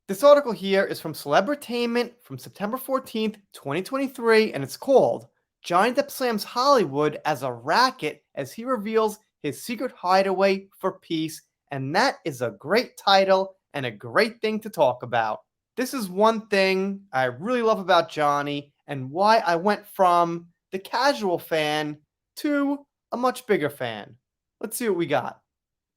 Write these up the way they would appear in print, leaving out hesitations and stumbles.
This article here is from Celebritainment from September 14th, 2023, and it's called Johnny Depp Slams Hollywood as a Racket as he reveals his secret hideaway for peace. And that is a great title and a great thing to talk about. This is one thing I really love about Johnny and why I went from the casual fan to a much bigger fan. Let's see what we got.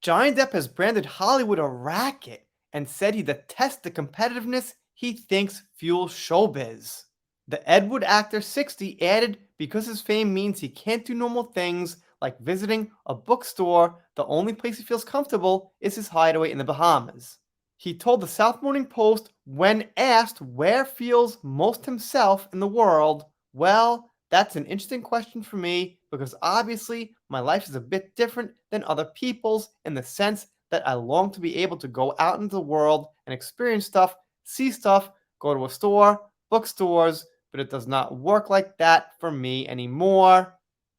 Johnny Depp has branded Hollywood a racket and said he detests the competitiveness he thinks fuels showbiz. The Ed Wood actor 60 added because his fame means he can't do normal things like visiting a bookstore, the only place he feels comfortable is his hideaway in the Bahamas. He told the South Morning Post when asked where feels most himself in the world, well, that's an interesting question for me because obviously my life is a bit different than other people's in the sense that I long to be able to go out into the world and experience stuff, see stuff, go to a store, bookstores, but it does not work like that for me anymore.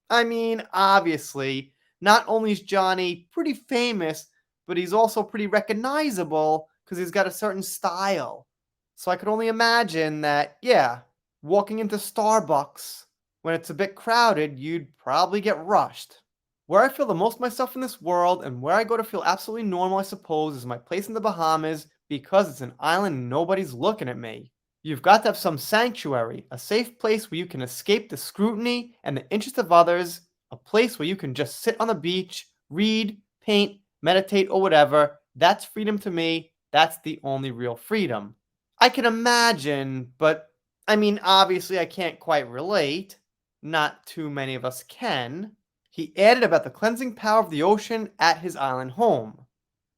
I mean, obviously, not only is Johnny pretty famous, but he's also pretty recognizable because he's got a certain style. So I could only imagine that, yeah, walking into Starbucks when it's a bit crowded, you'd probably get rushed. Where I feel the most myself in this world and where I go to feel absolutely normal, I suppose, is my place in the Bahamas because it's an island and nobody's looking at me. You've got to have some sanctuary, a safe place where you can escape the scrutiny and the interest of others, a place where you can just sit on the beach, read, paint, meditate, or whatever. That's freedom to me. That's the only real freedom. I can imagine, but I mean, obviously, I can't quite relate. Not too many of us can. He added about the cleansing power of the ocean at his island home.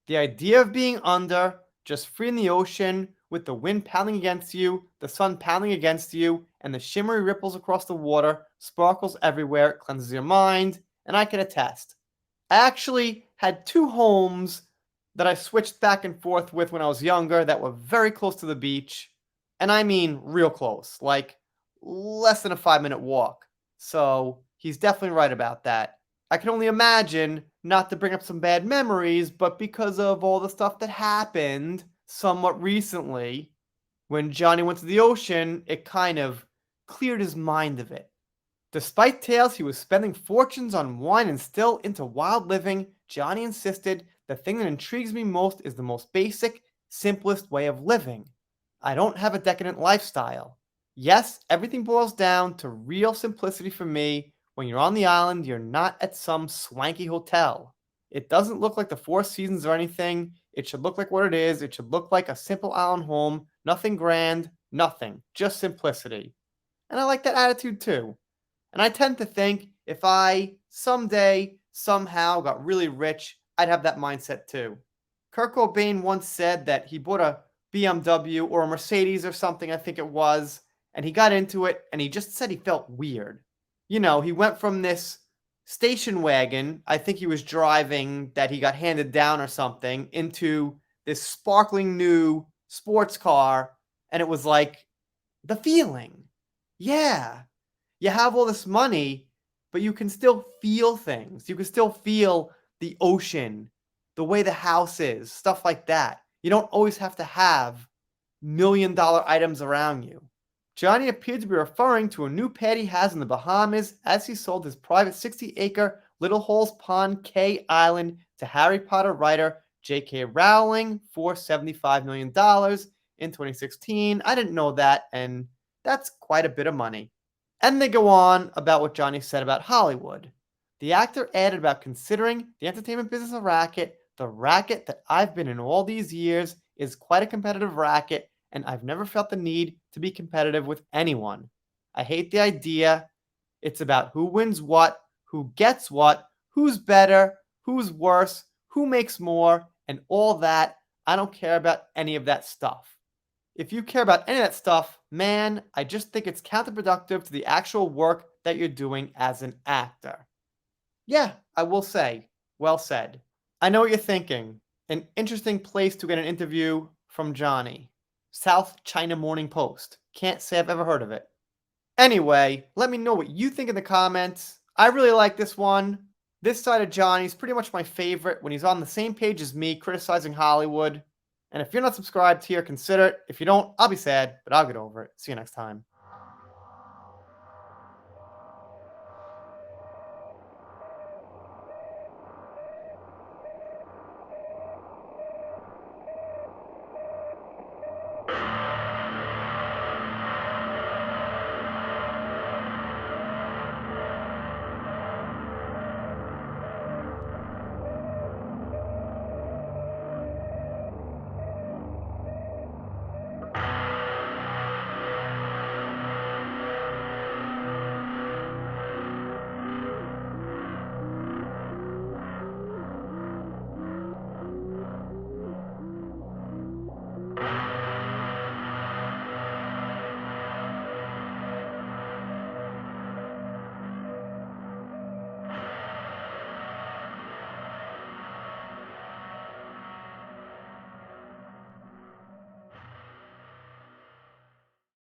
The idea of being under, just free in the ocean, with the wind pounding against you, the sun pounding against you, and the shimmery ripples across the water, sparkles everywhere, cleanses your mind, and I can attest. I actually had two homes that I switched back and forth with when I was younger that were very close to the beach. And I mean real close, like less than a 5-minute walk. So he's definitely right about that. I can only imagine, not to bring up some bad memories, but because of all the stuff that happened somewhat recently, when Johnny went to the ocean, it kind of cleared his mind of it. Despite tales he was spending fortunes on wine and still into wild living, Johnny insisted the thing that intrigues me most is the most basic, simplest way of living. I don't have a decadent lifestyle. Yes, everything boils down to real simplicity for me. When you're on the island, you're not at some swanky hotel. It doesn't look like the Four Seasons or anything. It should look like what it is. It should look like a simple island home. Nothing grand, nothing. Just simplicity. And I like that attitude too. And I tend to think if I someday, somehow got really rich, I'd have that mindset too. Kurt Cobain once said that he bought a BMW or a Mercedes or something, I think it was, and he got into it and he just said he felt weird. You know, he went from this station wagon, I think he was driving that he got handed down or something, into this sparkling new sports car, and it was like the feeling. Yeah, you have all this money, but you can still feel things. You can still feel the ocean, the way the house is, stuff like that. You don't always have to have $1 million items around you. Johnny appeared to be referring to a new pad he has in the Bahamas as he sold his private 60-acre Little Holes Pond Cay Island to Harry Potter writer J.K. Rowling for $75 million in 2016. I didn't know that, and that's quite a bit of money. And they go on about what Johnny said about Hollywood. The actor added about considering the entertainment business a racket. The racket that I've been in all these years is quite a competitive racket, and I've never felt the need to be competitive with anyone. I hate the idea. It's about who wins what, who gets what, who's better, who's worse, who makes more, and all that. I don't care about any of that stuff. If you care about any of that stuff, man, I just think it's counterproductive to the actual work that you're doing as an actor. Yeah, I will say, well said. I know what you're thinking. An interesting place to get an interview from Johnny. South China Morning Post. Can't say I've ever heard of it. Anyway, let me know what you think in the comments. I really like this one. This side of Johnny's pretty much my favorite when he's on the same page as me criticizing Hollywood. And if you're not subscribed here, consider it. If you don't, I'll be sad, but I'll get over it. See you next time.